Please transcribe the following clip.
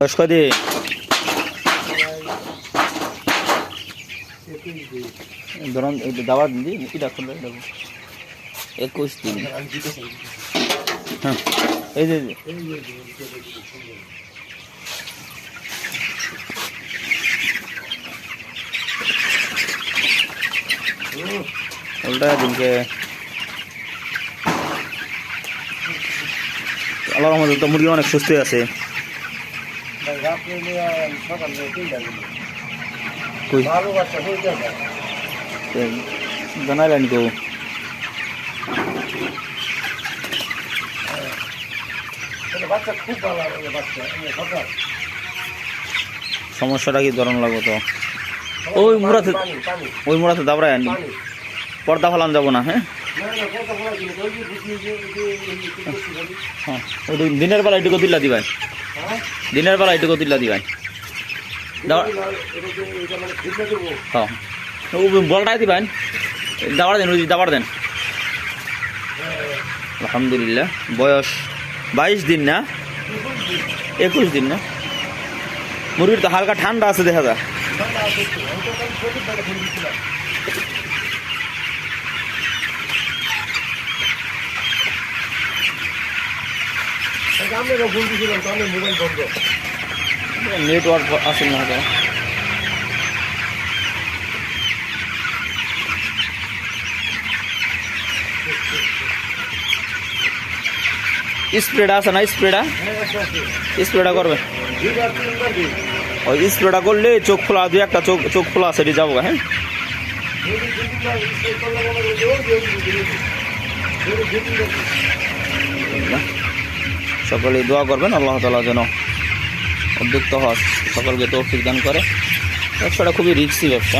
বয়স কদিন? ধরুন দাওয়া দিন কি ডাক্তার 21 দিন। হ্যাঁ এই যে উল্টা দিনকে আল্লাহর রহমতে তো মুরগি অনেক সুস্থ আছে। জানাইলেন কেউ? সমস্যাটা কি ধরন লাগবো তো ওই মুড়াতে দাবড়ায় আনি পর্দা ফেলান যাবো না। হ্যাঁ হ্যাঁ দিনের বেলা এটুকু দিল্লা দিবেন, দিনের বেলা এটুকু দিল্লা দিবেন। হ্যাঁ বলটাই দিবেন, দাবার দেন, ওই দাবার দেন। আলহামদুলিল্লাহ বয়স 22 দিন না 21 দিন না? মুরগির তো হালকা ঠান্ডা আছে দেখা যায়। নেটওয়ার্ক আসেন না হয়তো। স্প্রেটা আছে না? স্প্রেটা করবে। ওই স্প্রেটা করলে চোখ খোলা, দুই একটা চোখ খোলা সেটি যাবো। হ্যাঁ সকলেই দোয়া করবেন আল্লাহ তাআলা যেন উদ্যুক্ত হওয়ার সকলকে তৌফিক দান করে। ব্যবসাটা খুবই রিস্কি ব্যবসা।